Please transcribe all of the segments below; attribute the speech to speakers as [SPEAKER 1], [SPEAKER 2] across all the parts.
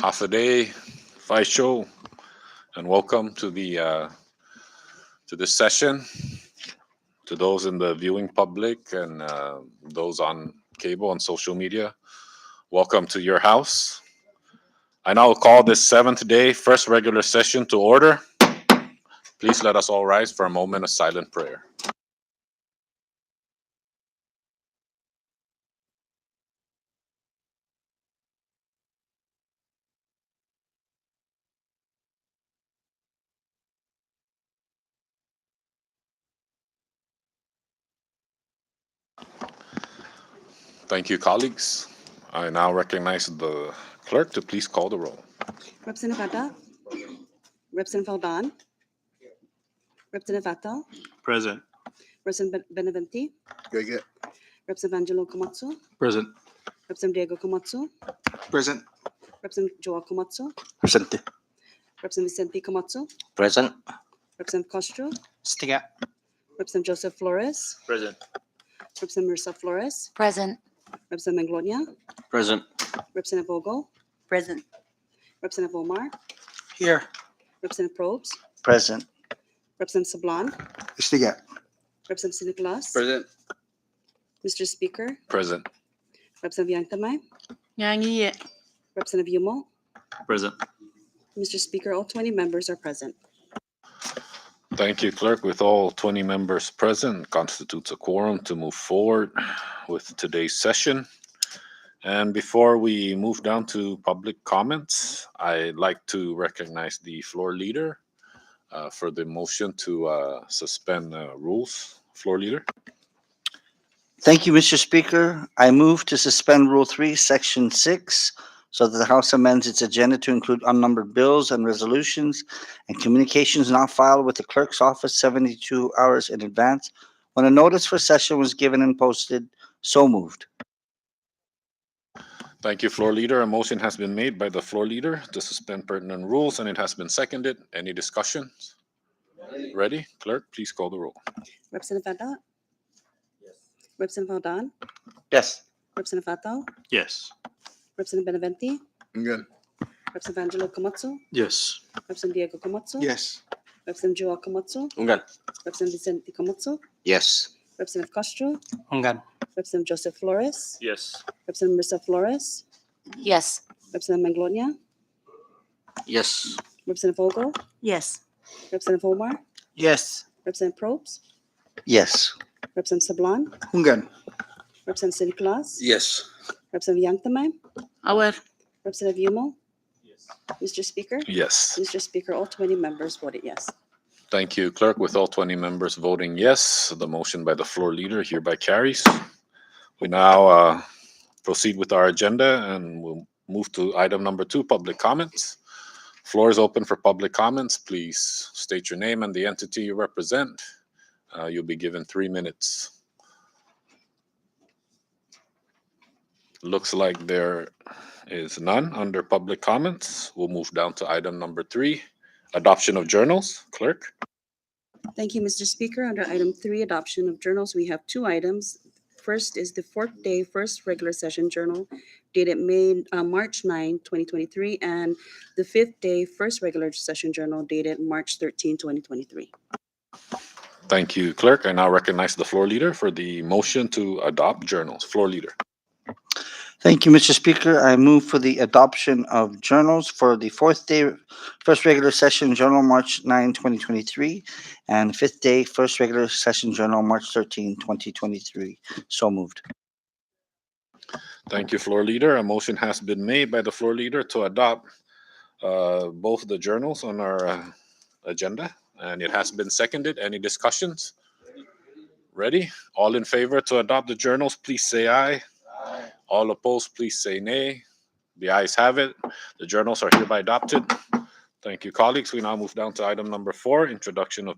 [SPEAKER 1] half a day, five show, and welcome to this session. To those in the viewing public and those on cable and social media, welcome to your house. I now call this seventh day, first regular session to order. Please let us all rise for a moment of silent prayer. Thank you, colleagues. I now recognize the clerk to please call the roll.
[SPEAKER 2] Representative Vada, Representative Valdon, Representative Vatal,
[SPEAKER 3] Present.
[SPEAKER 2] Representative Beneventi,
[SPEAKER 3] Good.
[SPEAKER 2] Representative Angelo Komatsu,
[SPEAKER 3] Present.
[SPEAKER 2] Representative Diego Komatsu,
[SPEAKER 3] Present.
[SPEAKER 2] Representative Joel Komatsu,
[SPEAKER 3] Present.
[SPEAKER 2] Representative Vicente Komatsu,
[SPEAKER 3] Present.
[SPEAKER 2] Representative Castro,
[SPEAKER 3] Stiga.
[SPEAKER 2] Representative Joseph Flores,
[SPEAKER 3] Present.
[SPEAKER 2] Representative Marissa Flores,
[SPEAKER 4] Present.
[SPEAKER 2] Representative Manglonia,
[SPEAKER 3] Present.
[SPEAKER 2] Representative Vogel,
[SPEAKER 4] Present.
[SPEAKER 2] Representative Omar,
[SPEAKER 3] Here.
[SPEAKER 2] Representative Probes,
[SPEAKER 3] Present.
[SPEAKER 2] Representative Sablan,
[SPEAKER 3] Stiga.
[SPEAKER 2] Representative Nicolas,
[SPEAKER 3] Present.
[SPEAKER 2] Mr. Speaker,
[SPEAKER 1] Present.
[SPEAKER 2] Representative Yangtamay,
[SPEAKER 4] Yangi.
[SPEAKER 2] Representative Yumo,
[SPEAKER 3] Present.
[SPEAKER 2] Mr. Speaker, all 20 members are present.
[SPEAKER 1] Thank you, clerk. With all 20 members present, constitutes a quorum to move forward with today's session. And before we move down to public comments, I'd like to recognize the floor leader for the motion to suspend rules. Floor leader.
[SPEAKER 5] Thank you, Mr. Speaker. I move to suspend Rule 3, Section 6, so that the House amends its agenda to include unnumbered bills and resolutions and communications not filed with the clerk's office 72 hours in advance when a notice for session was given and posted. So moved.
[SPEAKER 1] Thank you, floor leader. A motion has been made by the floor leader to suspend pertinent rules, and it has been seconded. Any discussions? Ready? Clerk, please call the roll.
[SPEAKER 2] Representative Vada? Representative Valdon,
[SPEAKER 5] Yes.
[SPEAKER 2] Representative Vatal,
[SPEAKER 3] Yes.
[SPEAKER 2] Representative Beneventi,
[SPEAKER 3] Good.
[SPEAKER 2] Representative Angelo Komatsu,
[SPEAKER 3] Yes.
[SPEAKER 2] Representative Diego Komatsu,
[SPEAKER 3] Yes.
[SPEAKER 2] Representative Joel Komatsu,
[SPEAKER 3] Ungan.
[SPEAKER 2] Representative Vicente Komatsu,
[SPEAKER 3] Yes.
[SPEAKER 2] Representative Castro,
[SPEAKER 3] Ungan.
[SPEAKER 2] Representative Joseph Flores,
[SPEAKER 3] Yes.
[SPEAKER 2] Representative Marissa Flores,
[SPEAKER 4] Yes.
[SPEAKER 2] Representative Manglonia,
[SPEAKER 3] Yes.
[SPEAKER 2] Representative Vogel,
[SPEAKER 4] Yes.
[SPEAKER 2] Representative Omar,
[SPEAKER 3] Yes.
[SPEAKER 2] Representative Probes,
[SPEAKER 5] Yes.
[SPEAKER 2] Representative Sablan,
[SPEAKER 3] Ungan.
[SPEAKER 2] Representative Nicolas,
[SPEAKER 3] Yes.
[SPEAKER 2] Representative Yangtamay,
[SPEAKER 4] Our.
[SPEAKER 2] Representative Yumo, Mr. Speaker,
[SPEAKER 1] Yes.
[SPEAKER 2] Mr. Speaker, all 20 members voted yes.
[SPEAKER 1] Thank you, clerk. With all 20 members voting yes, the motion by the floor leader hereby carries. We now proceed with our agenda and we'll move to item number 2, public comments. Floor is open for public comments. Please state your name and the entity you represent. You'll be given 3 minutes. Looks like there is none under public comments. We'll move down to item number 3, adoption of journals. Clerk.
[SPEAKER 2] Thank you, Mr. Speaker. Under item 3, adoption of journals, we have 2 items. First is the 4th day first regular session journal dated March 9, 2023, and the 5th day first regular session journal dated March 13, 2023.
[SPEAKER 1] Thank you, clerk. I now recognize the floor leader for the motion to adopt journals. Floor leader.
[SPEAKER 5] Thank you, Mr. Speaker. I move for the adoption of journals for the fourth day, first regular session journal, March 9, 2023, and fifth day, first regular session journal, March 13, 2023. So moved.
[SPEAKER 1] Thank you, floor leader. A motion has been made by the floor leader to adopt both the journals on our agenda, and it has been seconded. Any discussions? Ready? All in favor to adopt the journals, please say aye. All opposed, please say nay. The ayes have it. The journals are hereby adopted. Thank you, colleagues. We now move down to item number 4, introduction of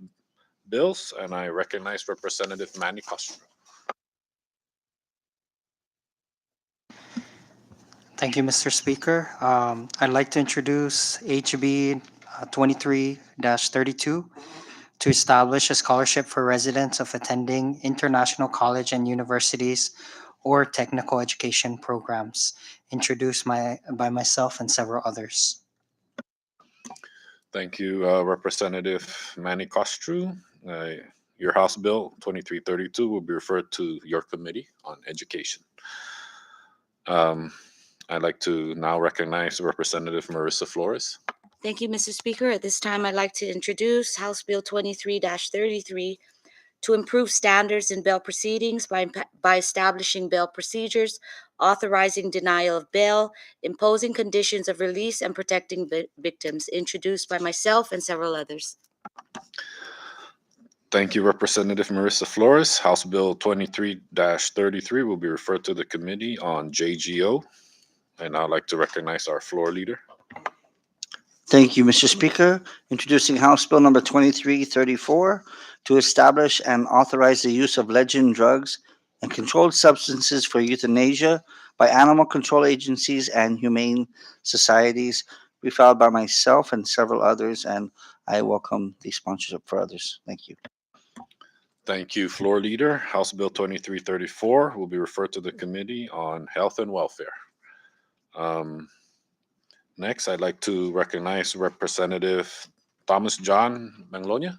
[SPEAKER 1] bills, and I recognize Representative Manny Castro.
[SPEAKER 6] Thank you, Mr. Speaker. I'd like to introduce HB 23-32 to establish a scholarship for residents of attending international college and universities or technical education programs, introduced by myself and several others.
[SPEAKER 1] Thank you, Representative Manny Costru. Your House Bill 2332 will be referred to your Committee on Education. I'd like to now recognize Representative Marissa Flores.
[SPEAKER 4] Thank you, Mr. Speaker. At this time, I'd like to introduce House Bill 23-33 to improve standards in bail proceedings by establishing bail procedures, authorizing denial of bail, imposing conditions of release, and protecting victims, introduced by myself and several others.
[SPEAKER 1] Thank you, Representative Marissa Flores. House Bill 23-33 will be referred to the Committee on JGO. And I'd like to recognize our floor leader.
[SPEAKER 5] Thank you, Mr. Speaker. Introducing House Bill number 2334 to establish and authorize the use of legend drugs and controlled substances for euthanasia by animal control agencies and humane societies, be filed by myself and several others, and I welcome the sponsorship for others. Thank you.
[SPEAKER 1] Thank you, floor leader. House Bill 2334 will be referred to the Committee on Health and Welfare. Next, I'd like to recognize Representative Thomas John Manglonia.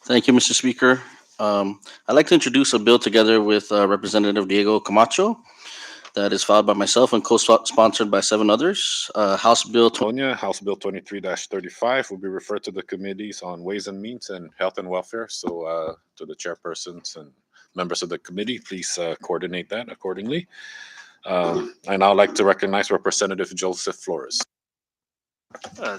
[SPEAKER 3] Thank you, Mr. Speaker. I'd like to introduce a bill together with Representative Diego Camacho that is filed by myself and co-sponsored by 7 others. House Bill
[SPEAKER 1] House Bill 23-35 will be referred to the Committees on Ways and Means and Health and Welfare. So to the chairpersons and members of the committee, please coordinate that accordingly. I now like to recognize Representative Joseph Flores.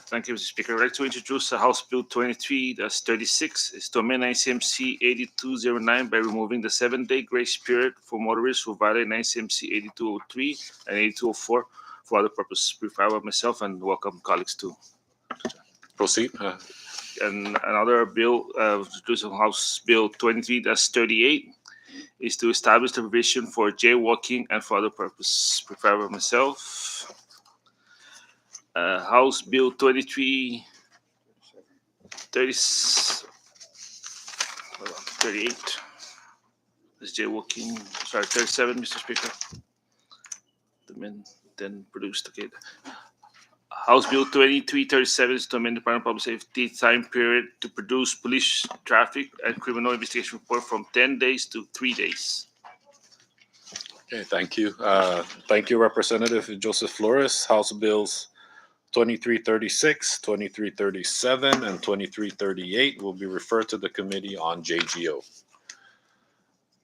[SPEAKER 7] Thank you, Mr. Speaker. I'd like to introduce House Bill 23-36. Is to amend ICMC 8209 by removing the 7-day grace period for motorists who violate ICMC 8203 and 8204 for other purposes. Prefer by myself and welcome colleagues too.
[SPEAKER 1] Proceed.
[SPEAKER 7] And another bill, introducing House Bill 23-38, is to establish the provision for jaywalking and for other purposes. Prefer by myself. House Bill 38, is jaywalking, sorry, 37, Mr. Speaker. The men then produced, okay. House Bill 2337 is to amend the Department of Public Safety time period to produce police, traffic, and criminal investigation report from 10 days to 3 days.
[SPEAKER 1] Okay, thank you. Thank you, Representative Joseph Flores. House Bills 2336, 2337, and 2338 will be referred to the Committee on JGO.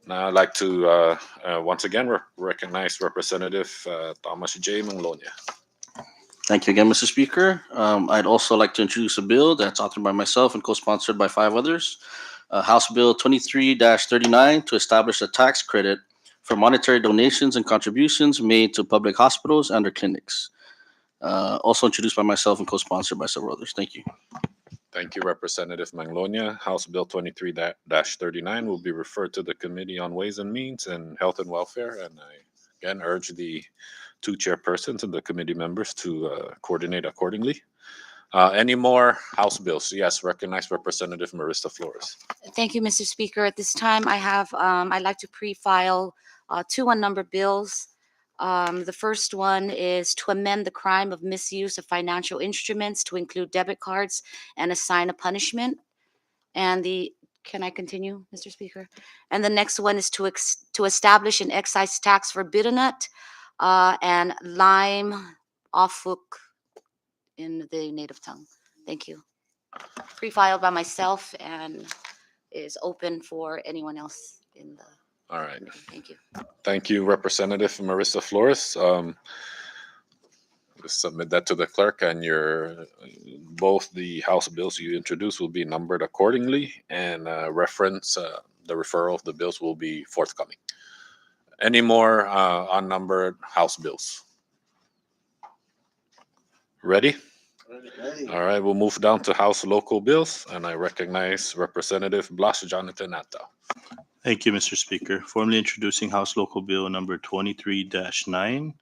[SPEAKER 1] Now I'd like to once again recognize Representative Thomas J. Manglonia.
[SPEAKER 3] Thank you again, Mr. Speaker. I'd also like to introduce a bill that's authored by myself and co-sponsored by 5 others. House Bill 23-39 to establish a tax credit for monetary donations and contributions made to public hospitals and their clinics. Also introduced by myself and co-sponsored by several others. Thank you.
[SPEAKER 1] Thank you, Representative Manglonia. House Bill 23-39 will be referred to the Committee on Ways and Means and Health and Welfare. And I again urge the 2 chairpersons and the committee members to coordinate accordingly. Any more House bills? Yes, recognize Representative Marissa Flores.
[SPEAKER 4] Thank you, Mr. Speaker. At this time, I'd like to pre-file 2 unnumbered bills. The first one is to amend the crime of misuse of financial instruments to include debit cards and assign a punishment. And can I continue, Mr. Speaker? And the next one is to establish an excise tax for bitternuts and lime ofuk in the native tongue. Thank you. Pre-filed by myself and is open for anyone else in the.
[SPEAKER 1] All right.
[SPEAKER 4] Thank you.
[SPEAKER 1] Thank you, Representative Marissa Flores. Submit that to the clerk, and both the House bills you introduce will be numbered accordingly, and reference the referral of the bills will be forthcoming. Any more unnumbered House bills? Ready? All right, we'll move down to House local bills, and I recognize Representative Blas Jonathan Natal.
[SPEAKER 8] Thank you, Mr. Speaker. Formally introducing House Local Bill number 23-9,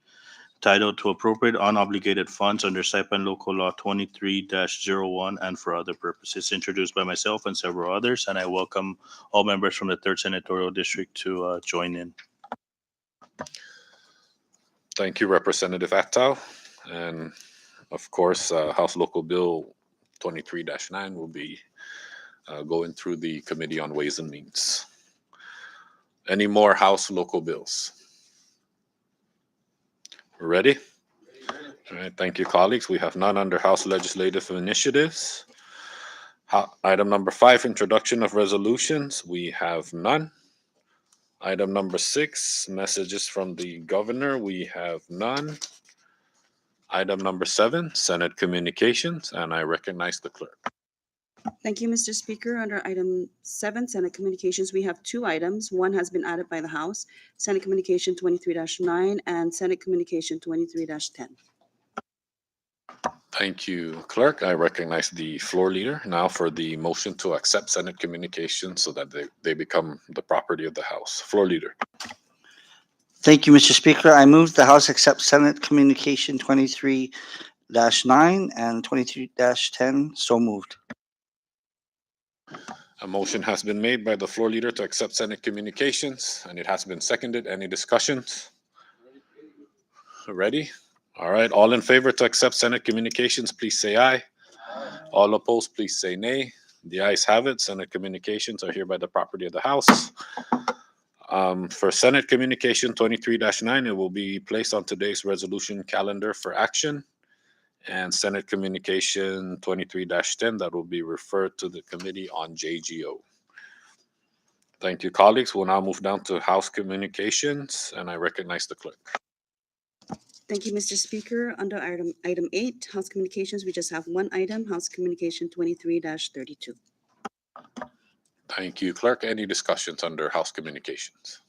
[SPEAKER 8] titled To Appropriate Unobligated Funds under Saipan Local Law 23-01 and for other purposes, introduced by myself and several others, and I welcome all members from the 3rd Senatorial District to join in.
[SPEAKER 1] Thank you, Representative Actal. And of course, House Local Bill 23-9 will be going through the Committee on Ways and Means. Any more House local bills? We're ready? All right, thank you, colleagues. We have none under House Legislative Initiatives. Item number 5, introduction of resolutions. We have none. Item number 6, messages from the governor. We have none. Item number 7, Senate communications, and I recognize the clerk.
[SPEAKER 2] Thank you, Mr. Speaker. Under item 7, Senate Communications, we have 2 items. One has been added by the House, Senate Communication 23-9 and Senate Communication 23-10.
[SPEAKER 1] Thank you, clerk. I recognize the floor leader now for the motion to accept Senate communications so that they become the property of the House. Floor leader.
[SPEAKER 5] Thank you, Mr. Speaker. I move the House accept Senate Communication 23-9 and 23-10. So moved.
[SPEAKER 1] A motion has been made by the floor leader to accept Senate communications, and it has been seconded. Any discussions? Ready? All right. All in favor to accept Senate communications, please say aye. All opposed, please say nay. The ayes have it. Senate communications are hereby the property of the House. For Senate Communication 23-9, it will be placed on today's resolution calendar for action. And Senate Communication 23-10, that will be referred to the Committee on JGO. Thank you, colleagues. We'll now move down to House Communications, and I recognize the clerk.
[SPEAKER 2] Thank you, Mr. Speaker. Under item 8, House Communications, we just have one item, House Communication 23-32.
[SPEAKER 1] Thank you, clerk. Any discussions under House Communications?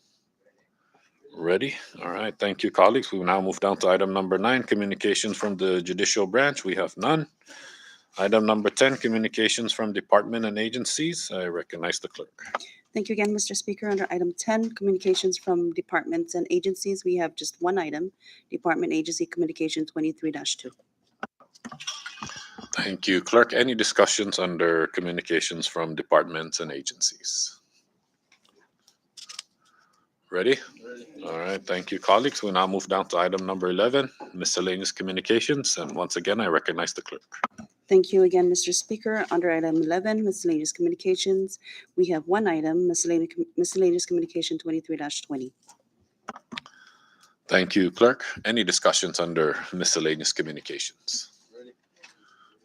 [SPEAKER 1] Ready? All right. Thank you, colleagues. We will now move down to item number 9, communications from the judicial branch. We have none. Item number 10, communications from department and agencies. I recognize the clerk.
[SPEAKER 2] Thank you again, Mr. Speaker. Under item 10, communications from departments and agencies, we have just one item, Department Agency Communication 23-2.
[SPEAKER 1] Thank you, clerk. Any discussions under communications from departments and agencies? Ready? All right. Thank you, colleagues. We now move down to item number 11, miscellaneous communications. And once again, I recognize the clerk.
[SPEAKER 2] Thank you again, Mr. Speaker. Under item 11, miscellaneous communications, we have one item, miscellaneous communication 23-20.
[SPEAKER 1] Thank you, clerk. Any discussions under miscellaneous communications?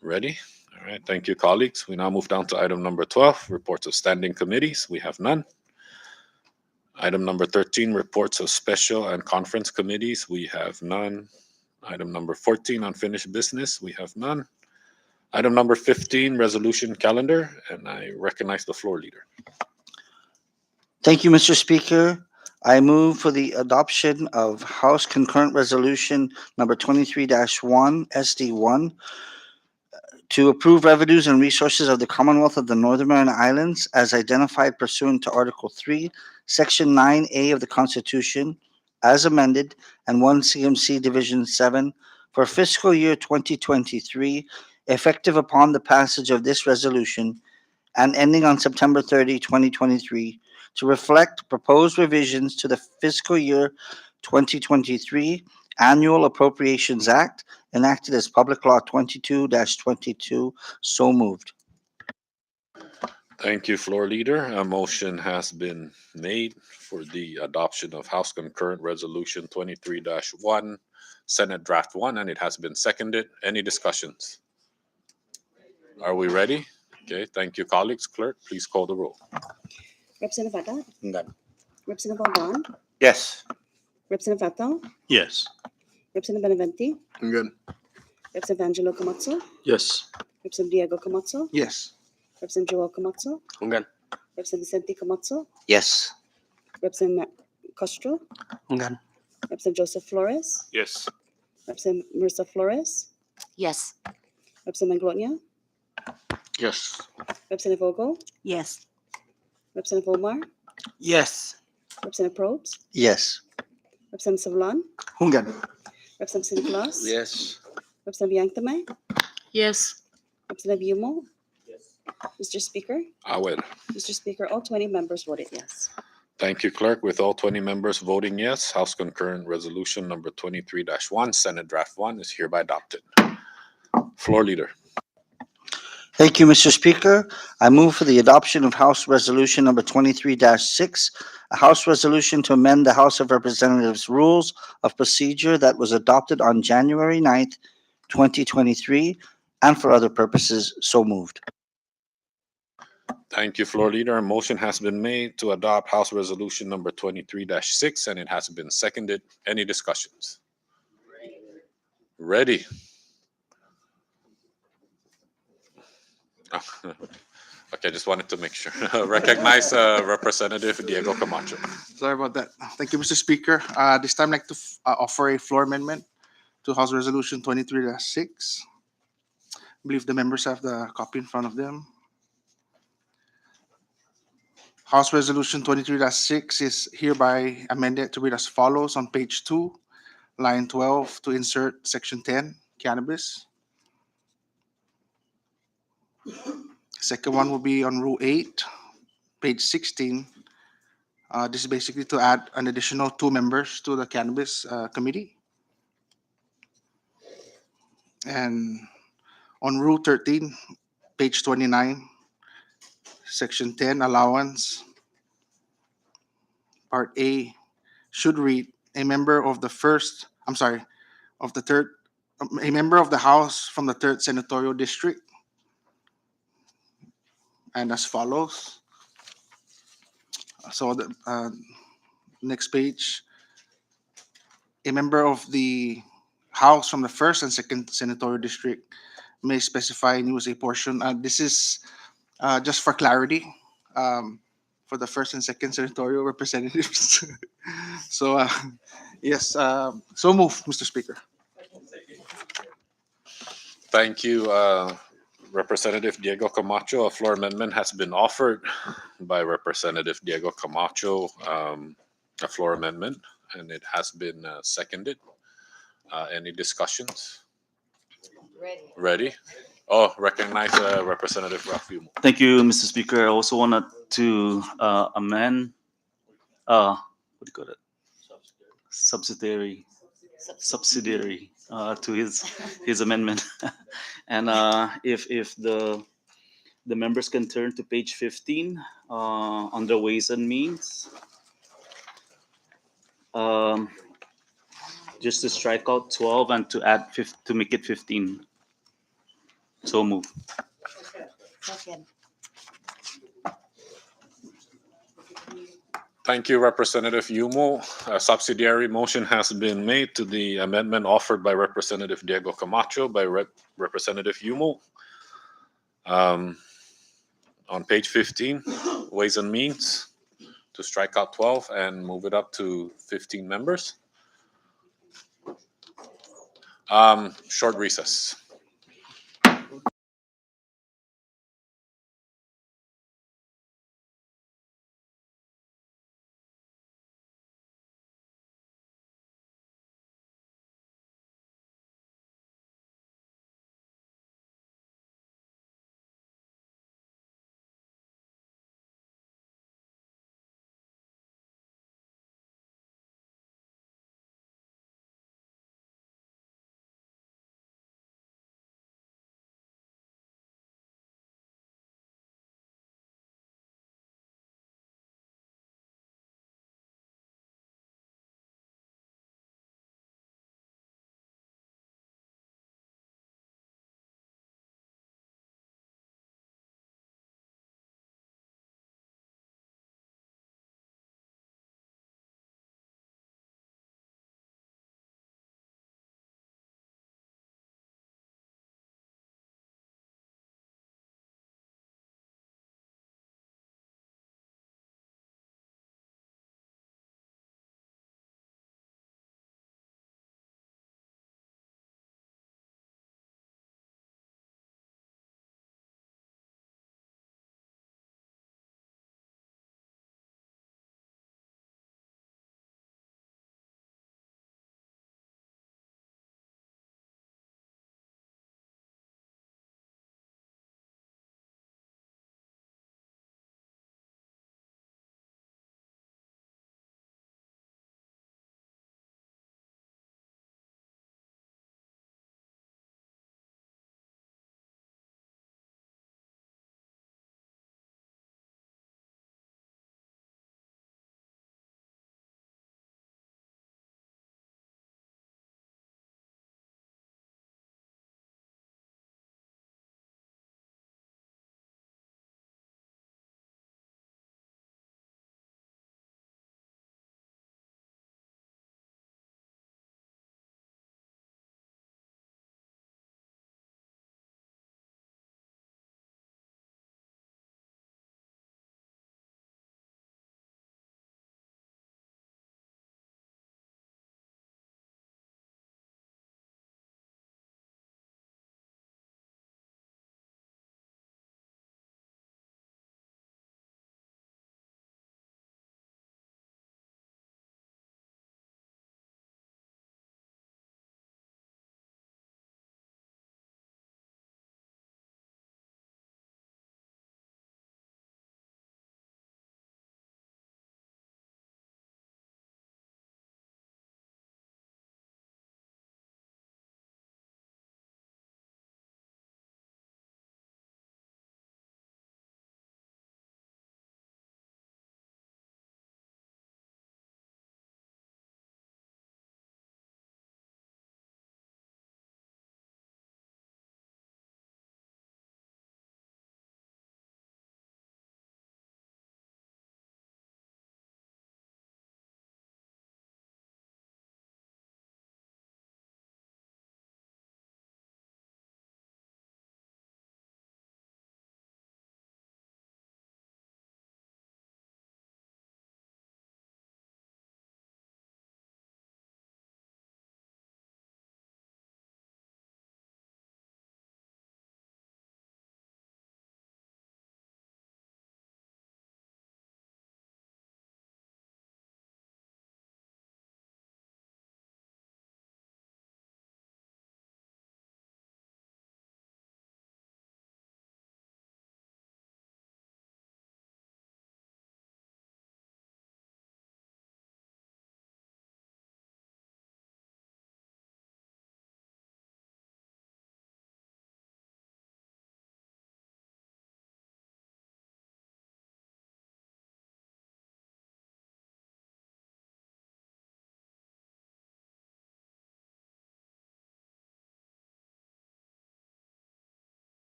[SPEAKER 1] Ready? All right. Thank you, colleagues. We now move down to item number 12, reports of standing committees. We have none. Item number 13, reports of special and conference committees. We have none. Item number 14, unfinished business. We have none. Item number 15, resolution calendar, and I recognize the floor leader.
[SPEAKER 5] Thank you, Mr. Speaker. I move for the adoption of House Concurrent Resolution number 23-1, SD1, to approve revenues and resources of the Commonwealth of the Northern Mariana Islands as identified pursuant to Article 3, Section 9A of the Constitution, as amended, and 1 CMC Division 7 for fiscal year 2023, effective upon the passage of this resolution and ending on September 30, 2023, to reflect proposed revisions to the fiscal year 2023 Annual Appropriations Act enacted as Public Law 22-22. So moved.
[SPEAKER 1] Thank you, floor leader. A motion has been made for the adoption of House Concurrent Resolution 23-1, Senate Draft 1, and it has been seconded. Any discussions? Are we ready? Okay, thank you, colleagues. Clerk, please call the roll.
[SPEAKER 2] Representative Adat?
[SPEAKER 5] None.
[SPEAKER 2] Representative Alban?
[SPEAKER 5] Yes.
[SPEAKER 2] Representative Atal?
[SPEAKER 8] Yes.
[SPEAKER 2] Representative Benavente?
[SPEAKER 5] Good.
[SPEAKER 2] Representative Angelo Camacho?
[SPEAKER 8] Yes.
[SPEAKER 2] Representative Diego Camacho?
[SPEAKER 5] Yes.
[SPEAKER 2] Representative Joel Camacho?
[SPEAKER 5] Good.
[SPEAKER 2] Representative Vicente Camacho?
[SPEAKER 5] Yes.
[SPEAKER 2] Representative Castro?
[SPEAKER 6] Good.
[SPEAKER 2] Representative Joseph Flores?
[SPEAKER 7] Yes.
[SPEAKER 2] Representative Marissa Flores?
[SPEAKER 4] Yes.
[SPEAKER 2] Representative Maglonia?
[SPEAKER 3] Yes.
[SPEAKER 2] Representative Ogo?
[SPEAKER 4] Yes.
[SPEAKER 2] Representative Omar?
[SPEAKER 6] Yes.
[SPEAKER 2] Representative Probst?
[SPEAKER 5] Yes.
[SPEAKER 2] Representative Savlan?
[SPEAKER 5] Good.
[SPEAKER 2] Representative Nicolas?
[SPEAKER 3] Yes.
[SPEAKER 2] Representative Yangtame?
[SPEAKER 4] Yes.
[SPEAKER 2] Representative Yumo? Mr. Speaker?
[SPEAKER 1] Aware.
[SPEAKER 2] Mr. Speaker, all 20 members voted yes.
[SPEAKER 1] Thank you, Clerk. With all 20 members voting yes, House Concurrent Resolution number 23-1, Senate Draft 1 is hereby adopted. Floor Leader.
[SPEAKER 5] Thank you, Mr. Speaker. I move for the adoption of House Resolution number 23-6, a House resolution to amend the House of Representatives Rules of Procedure that was adopted on January 9th, 2023, and for other purposes. So moved.
[SPEAKER 1] Thank you, Floor Leader. A motion has been made to adopt House Resolution number 23-6, and it has been seconded. Any discussions? Ready? Okay, just wanted to make sure. Recognize Representative Diego Camacho.
[SPEAKER 9] Sorry about that. Thank you, Mr. Speaker. This time I'd like to offer a floor amendment to House Resolution 23-6. I believe the members have the copy in front of them. House Resolution 23-6 is hereby amended to read as follows on page 2, line 12, to insert section 10, cannabis. Second one will be on Rule 8, page 16. This is basically to add an additional 2 members to the Cannabis Committee. And on Rule 13, page 29, Section 10, allowance, Part A, should read, a member of the a member of the House from the 3rd Senatorial District. And as follows. So the next page, a member of the House from the 1st and 2nd Senatorial District may specify and use a portion. This is just for clarity for the 1st and 2nd Senatorial representatives. So, yes, so move, Mr. Speaker.
[SPEAKER 1] Thank you, Representative Diego Camacho. A floor amendment has been offered by Representative Diego Camacho, a floor amendment, and it has been seconded. Any discussions? Ready? Oh, recognize Representative Rafiumo.
[SPEAKER 10] Thank you, Mr. Speaker. I also wanted to amend, what do you call it? Subsidiary to his amendment. And if the members can turn to page 15 under Ways and Means. Just to strike out 12 and to add to make it 15. So move.
[SPEAKER 1] Thank you, Representative Yumo. A subsidiary motion has been made to the amendment offered by Representative Diego Camacho by Representative Yumo. On page 15, Ways and Means, to strike out 12 and move it up to 15 members. Short recess.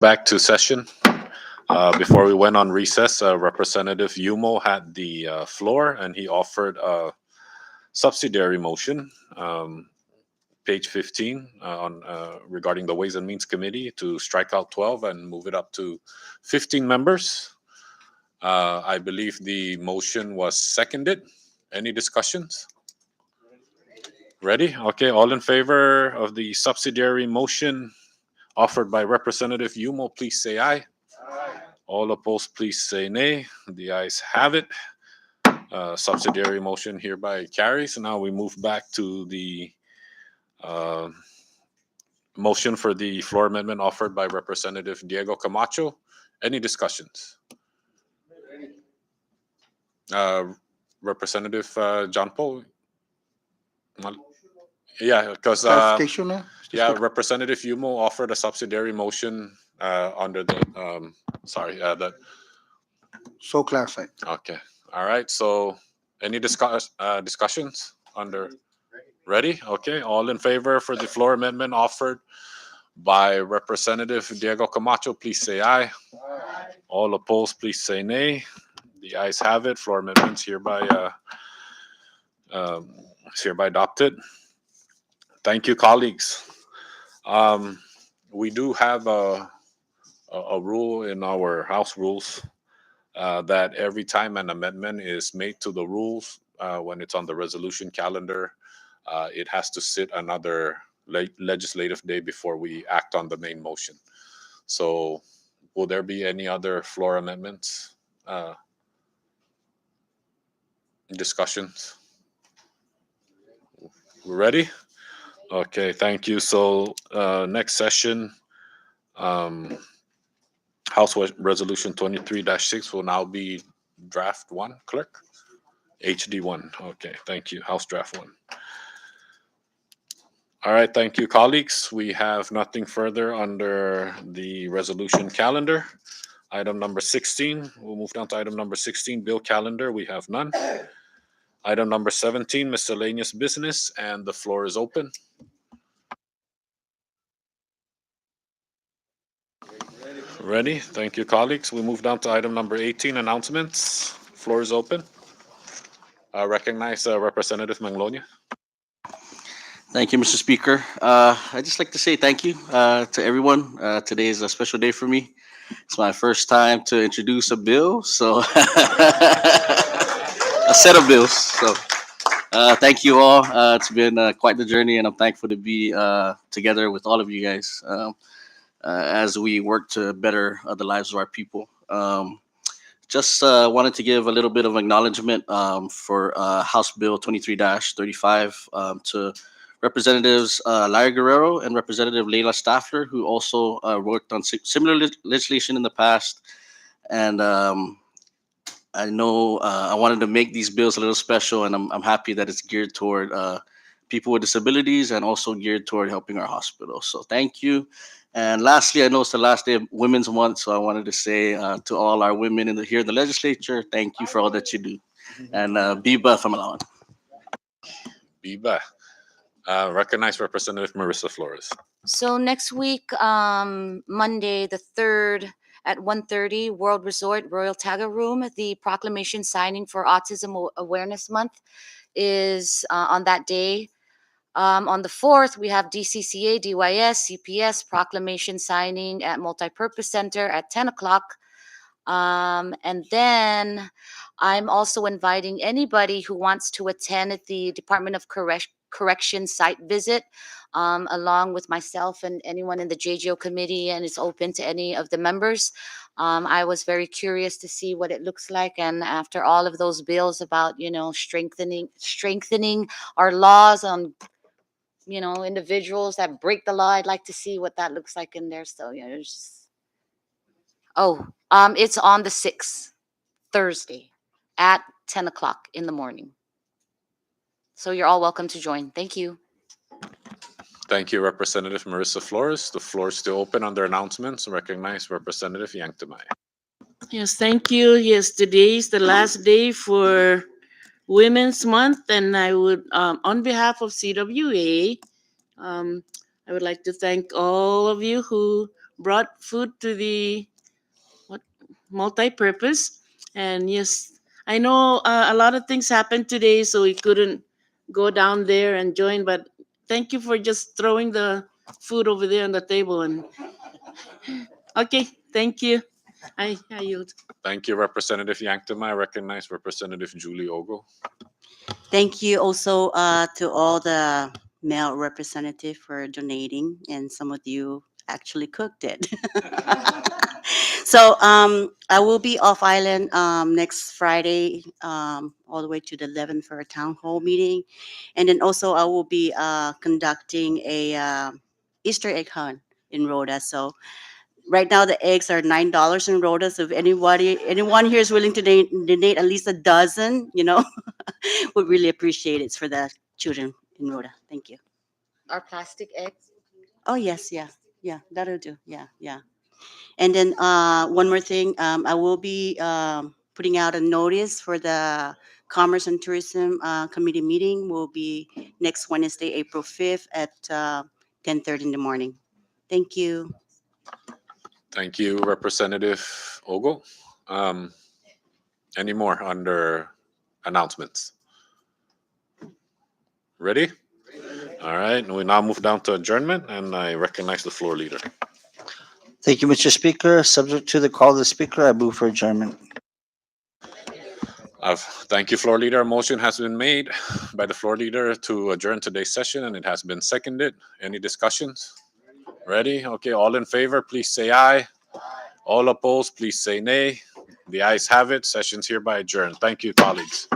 [SPEAKER 1] Back to session. Before we went on recess, Representative Yumo had the floor and he offered a subsidiary motion, page 15, on regarding the Ways and Means Committee to strike out 12 and move it up to 15 members. I believe the motion was seconded. Any discussions? Ready? Okay, all in favor of the subsidiary motion offered by Representative Yumo, please say aye. All opposed, please say nay. The ayes have it. Subsidiary motion hereby carries. Now we move back to the uh, motion for the floor amendment offered by Representative Diego Camacho. Any discussions? Representative John Paul? Yeah, because
[SPEAKER 9] Clarification,
[SPEAKER 1] yeah, Representative Yumo offered a subsidiary motion under the sorry, that
[SPEAKER 9] so clarified.
[SPEAKER 1] okay. All right. So any discussions under ready? Okay. All in favor for the floor amendment offered by Representative Diego Camacho, please say aye. All opposed, please say nay. The ayes have it. Floor amendments hereby adopted. Thank you, colleagues. We do have a rule in our House rules that every time an amendment is made to the rules, when it's on the resolution calendar, it has to sit another legislative day before we act on the main motion. So, will there be any other floor amendments? Discussions? We're ready? Okay, thank you. So, next session, House Resolution 23-6 will now be draft one, clerk? HD1. Okay, thank you. House Draft 1. All right, thank you, colleagues. We have nothing further under the resolution calendar. Item number 16, we'll move down to item number 16, bill calendar. We have none. Item number 17, miscellaneous business, and the floor is open. Ready? Thank you, colleagues. We move down to item number 18, announcements. Floor is open. Recognize Representative Manglonia.
[SPEAKER 3] Thank you, Mr. Speaker. I'd just like to say thank you to everyone. Today is a special day for me. It's my first time to introduce a bill, so a set of bills. So thank you all. It's been quite the journey, and I'm thankful to be together with all of you guys as we work to better the lives of our people. Just wanted to give a little bit of acknowledgement for House Bill 23-35 to Representatives Larry Guerrero and Representative Leila Staffler, who also worked on similar legislation in the past. And I know I wanted to make these bills a little special, and I'm happy that it's geared toward people with disabilities and also geared toward helping our hospital. So thank you. And lastly, I know it's the last day of Women's Month, so I wanted to say to all our women here in the legislature, thank you for all that you do. And Biba Famalawan.
[SPEAKER 1] Biba. Recognize Representative Marissa Flores.
[SPEAKER 4] So next week, Monday the 3rd at 1:30, World Resort Royal Taga Room, the proclamation signing for Autism Awareness Month is on that day. On the 4th, we have DCCA, DYS, CPS proclamation signing at Multipurpose Center at 10 o'clock. And then I'm also inviting anybody who wants to attend the Department of Correction site visit, along with myself and anyone in the JGO committee, and it's open to any of the members. I was very curious to see what it looks like, and after all of those bills about, strengthening our laws on, individuals that break the law, I'd like to see what that looks like in there. So, it's on the 6th, Thursday at 10 o'clock in the morning. So you're all welcome to join. Thank you.
[SPEAKER 1] Thank you, Representative Marissa Flores. The floor is still open under announcements. Recognize Representative Yanktamai.
[SPEAKER 11] Yes, thank you. Yes, today is the last day for Women's Month, and I would, on behalf of CWA, I would like to thank all of you who brought food to the what multi-purpose. And yes, I know a lot of things happened today, so we couldn't go down there and join. But thank you for just throwing the food over there on the table. And okay, thank you. I yield.
[SPEAKER 1] Thank you, Representative Yankton. I recognize Representative Julie Ogo.
[SPEAKER 2] Thank you also to all the male representative for donating, and some of you actually cooked it. So I will be off island next Friday, all the way to the 11th for a town hall meeting, and then also I will be conducting a Easter egg hunt in Rhoda. So right now the eggs are $9 in Rhoda. So if anyone here is willing to donate at least a dozen, would really appreciate it. It's for the children in Rhoda. Thank you.
[SPEAKER 4] Are plastic eggs?
[SPEAKER 2] Oh yes, yeah, yeah, that'll do. Yeah, yeah. And then one more thing, I will be putting out a notice for the Commerce and Tourism Committee meeting. Will be next Wednesday, April 5th at 10:30 in the morning. Thank you.
[SPEAKER 1] Thank you, Representative Ogo. Um, any more under announcements? Ready? All right, we now move down to adjournment, and I recognize the floor leader.
[SPEAKER 5] Thank you, Mr. Speaker. Subject to the call of the Speaker, I move for adjournment.
[SPEAKER 1] Thank you, floor leader. A motion has been made by the floor leader to adjourn today's session, and it has been seconded. Any discussions? Ready? Okay, all in favor, please say aye. All opposed, please say nay. The ayes have it. Session's hereby adjourned. Thank you, colleagues.